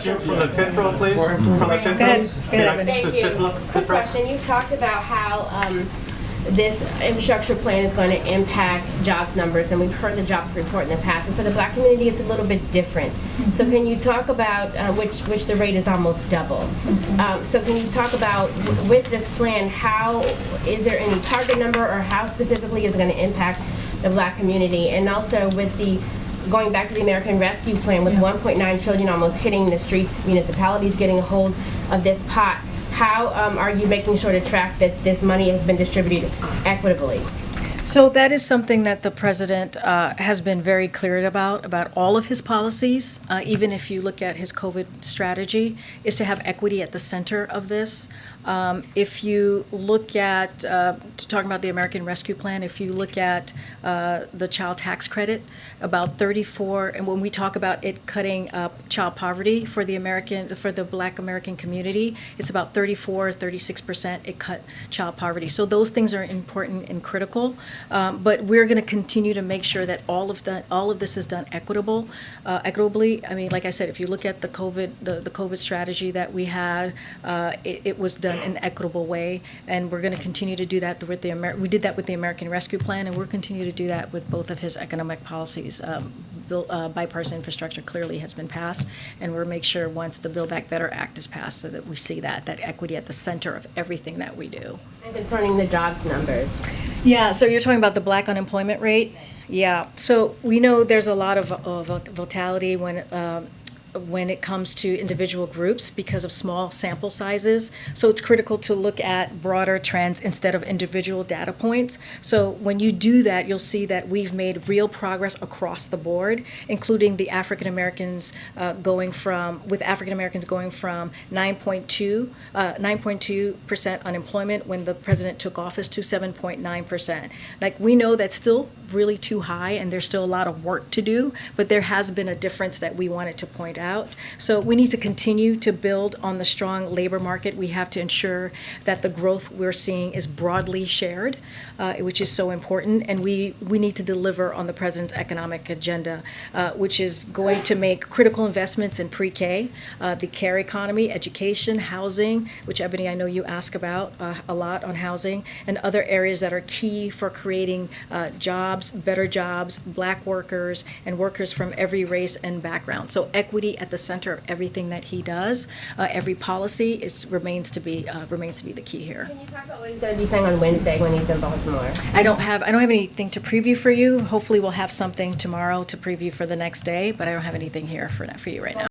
question from the fifth row, please. From the fifth row. Go ahead. Thank you. Quick question. You talked about how this infrastructure plan is going to impact jobs numbers, and we've heard the jobs report in the past, but for the Black community, it's a little bit different. So can you talk about, which the rate is almost double. So can you talk about, with this plan, how, is there any target number, or how specifically is it going to impact the Black community? And also with the, going back to the American Rescue Plan, with 1.9 trillion almost hitting the streets, municipalities getting a hold of this pot, how are you making sure to track that this money has been distributed equitably? So that is something that the president has been very clear about all of his policies. Even if you look at his COVID strategy, is to have equity at the center of this. If you look at, talking about the American Rescue Plan, if you look at the child tax credit, about 34, and when we talk about it cutting child poverty for the Black American community, it's about 36% it cut child poverty. So those things are important and critical. But we're going to continue to make sure that all of this is done equitably. I mean, like I said, if you look at the COVID strategy that we had, it was done in an equitable way, and we're going to continue to do that with we did that with the American Rescue Plan, and we'll continue to do that with both of his economic policies. Bipartisan infrastructure clearly has been passed, and we'll make sure once the Build Back Better Act is passed, so that we see that equity at the center of everything that we do. And concerning the jobs numbers. Yeah, so you're talking about the Black unemployment rate? Yeah, so we know there's a lot of volatility when it comes to individual groups because of small sample sizes. So it's critical to look at broader trends instead of individual data points. So when you do that, you'll see that we've made real progress across the board, including the African Americans going from 9.2% unemployment when the president took office to 7.9%. Like, we know that's still really too high, and there's still a lot of work to do, but there has been a difference that we wanted to point out. So we need to continue to build on the strong labor market. We have to ensure that the growth we're seeing is broadly shared, which is so important, and we need to deliver on the president's economic agenda, which is going to make critical investments in pre-K, the care economy, education, housing, which, Ebony, I know you ask about a lot on housing, and other areas that are key for creating jobs, better jobs, Black workers, and workers from every race and background. So equity at the center of everything that he does, every policy remains to be the key here. Can you talk about what he's going to be saying on Wednesday when he's in Baltimore? I don't have anything to preview for you. Hopefully we'll have something tomorrow to preview for the next day, but I don't have anything here for you right now.